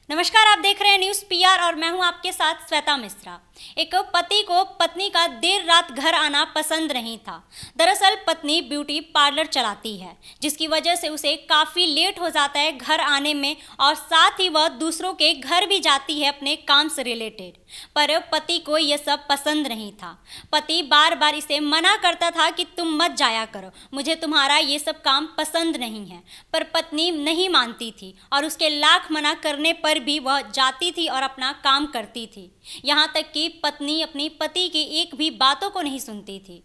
नमस्कार, आप देख रहे हैं न्यूज़ पीआर और मैं हूं आपके साथ श्वेता मिश्रा। एक पति को पत्नी का देर रात घर आना पसंद नहीं था। दरअसल पत्नी ब्यूटी पार्लर चलाती है, जिसकी वजह से उसे काफ़ी लेट हो जाता है घर आने में और साथ ही वह दूसरों के घर भी जाती है अपने काम से रिलेटेड। पर पति को यह सब पसंद नहीं था। पति बार बार इसे मना करता था कि तुम मत जाया करो, मुझे तुम्हारा ये सब काम पसंद नहीं है। पर पत्नी नहीं मानती थी और उसके लाख मना करने पर भी वह जाती थी और अपना काम करती थी। यहाँ तक कि पत्नी अपनी पति की एक भी बातों को नहीं सुनती थी।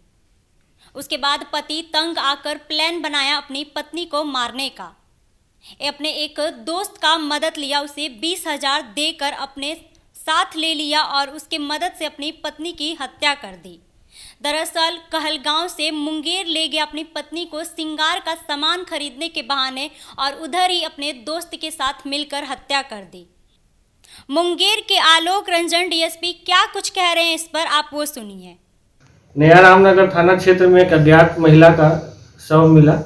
उसके बाद पति तंग आकर प्लान बनाया अपनी पत्नी को मारने का। अपने एक दोस्त का मदद लिया, उसे 20,000 देकर अपने साथ ले लिया और उसके मदद से अपनी पत्नी की हत्या कर दी। दरअसल कहलगांव से मुंगेर ले गया अपनी पत्नी को श्रृंगार का सामान खरीदने के बहाने और उधर ही अपने दोस्त के साथ मिलकर हत्या कर दी। मुंगेर के आलोक रंजन डीएसपी क्या कुछ कह रहे हैं इस पर, आप वो सुनिए। नया रामनगर थाना क्षेत्र में एक अज्ञात महिला का शव मिला।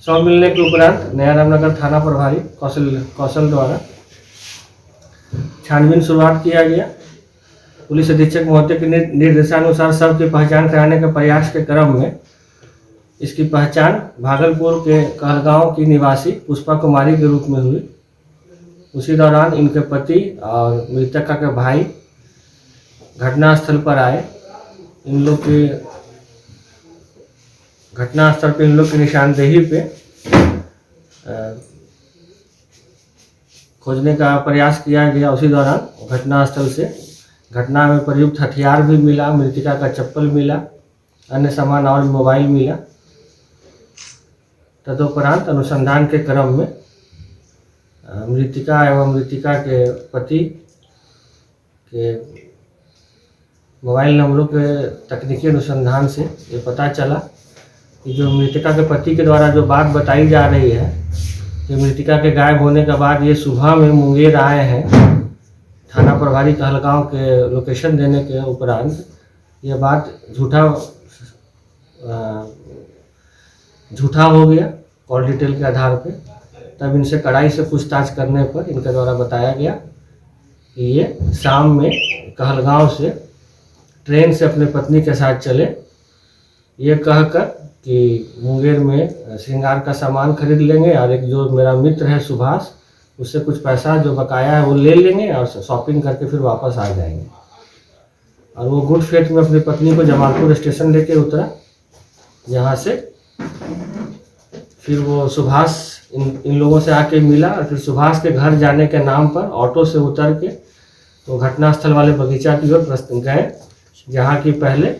शव मिलने के उपरांत नया रामनगर थाना प्रभारी कौशल द्वारा छानबीन शुरुआत किया गया। पुलिस अधीक्षक महोदय के निर्देशानुसार शव की पहचान कराने के प्रयास के क्रम में इसकी पहचान भागलपुर के कहलगांव की निवासी पुष्पा कुमारी के रूप में हुई। उसी दौरान इनके पति और मृतका के भाई घटनास्थल पर आए। घटनास्थल पर इन लोग की निशानदेही पे खोजने का प्रयास किया गया। उसी दौरान घटनास्थल से घटना में प्रयुक्त हथियार भी मिला, मृतका का चप्पल मिला, अन्य सामान और मोबाइल मिला। तदुपरांत अनुसंधान के क्रम में मृतका एवं मृतका के पति के मोबाइल नंबरों के तकनीकी अनुसंधान से ये पता चला कि जो मृतका के पति के द्वारा जो बात बताई जा रही है कि मृतका के गायब होने के बाद ये सुबह में मुंगेर आए हैं, थाना प्रभारी कहलगांव के लोकेशन देने के उपरांत ये बात झूठा हो गया कॉल डिटेल के आधार पे। तब इनसे कड़ाई से पूछताछ करने पर इनके द्वारा बताया गया कि ये शाम में कहलगांव से ट्रेन से अपने पत्नी के साथ चले, ये कहकर कि मुंगेर में श्रृंगार का सामान खरीद लेंगे और एक जो मेरा मित्र है सुभाष, उससे कुछ पैसा जो बकाया है वो ले लेंगे और शॉपिंग करके फिर वापस आ जाएंगे। और वो गुड फेथ में अपनी पत्नी को जमालपुर स्टेशन लेके उतरा, जहाँ से फिर वो सुभाष इन लोगों से आके मिला और फिर सुभाष के घर जाने के नाम पर ऑटो से उतर के तो घटनास्थल वाले बगीचा की ओर गए, जहाँ की पहले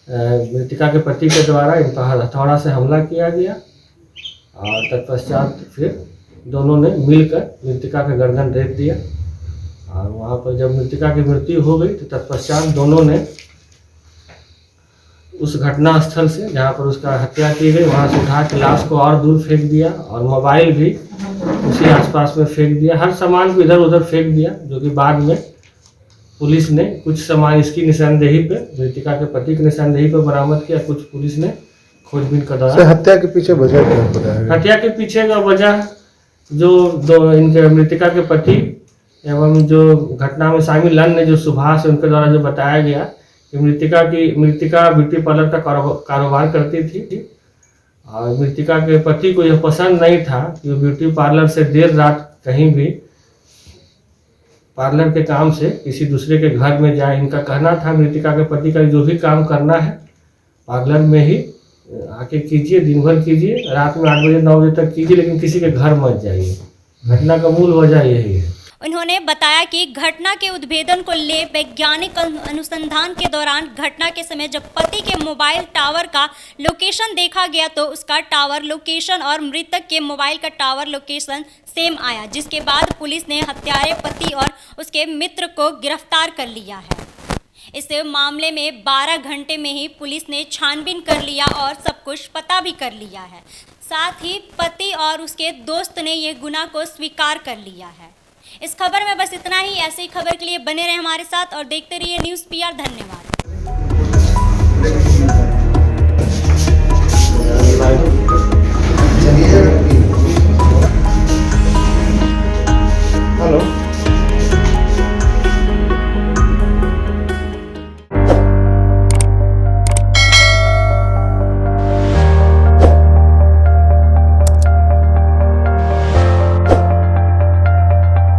मृतका के पति के द्वारा इन पर हथौड़ा से हमला किया गया और तत्पश्चात फिर दोनों ने मिलकर मृतका के गर्दन रेत दिया। और वहाँ पर जब मृतका की मृत्यु हो गई तो तत्पश्चात दोनों ने उस घटना स्थल से जहाँ पर उसका हत्या की गई वहाँ से उठा के लाश को और दूर फेंक दिया और मोबाइल भी उसी आसपास में फेंक दिया। हर सामान को इधर उधर फेंक दिया, जो कि बाद में पुलिस ने कुछ सामान इसकी निशानदेही पे, मृतका के पति की निशानदेही पे बरामद किया। कुछ पुलिस ने खोजबीन का दौरान हत्या के पीछे वजह क्या बताया? हत्या के पीछे का वजह जो दो इनके मृतका के पति एवं जो घटना में शामिल अन्य जो सुभाष उनके द्वारा जो बताया गया कि मृतका ब्यूटी पार्लर का कारोबार करती थी और मृतका के पति को यह पसंद नहीं था कि वो ब्यूटी पार्लर से देर रात कहीं भी पार्लर के काम से किसी दूसरे के घर में जाए। इनका कहना था मृतका के पति का जो भी काम करना है पार्लर में ही आके कीजिए, दिन भर कीजिए, रात में 8 बजे 9 बजे तक कीजिए, लेकिन किसी के घर मत जाइए। घटना का मूल वजह यही है। उन्होंने बताया कि घटना के उद्भेदन को ले वैज्ञानिक अनुसंधान के दौरान घटना के समय जब पति के मोबाइल टावर का लोकेशन देखा गया तो उसका टावर लोकेशन और मृतक के मोबाइल का टावर लोकेशन सेम आया, जिसके बाद पुलिस ने हत्यारे पति और उसके मित्र को गिरफ्तार कर लिया है। इस मामले में 12 घंटे में ही पुलिस ने छानबीन कर लिया और सब कुछ पता भी कर लिया है। साथ ही पति और उसके दोस्त ने ये गुनाह को स्वीकार कर लिया है। इस खबर में बस इतना ही। ऐसे ही खबर के लिए बने रहे हमारे साथ और देखते रहिए न्यूज़ पीआर। धन्यवाद।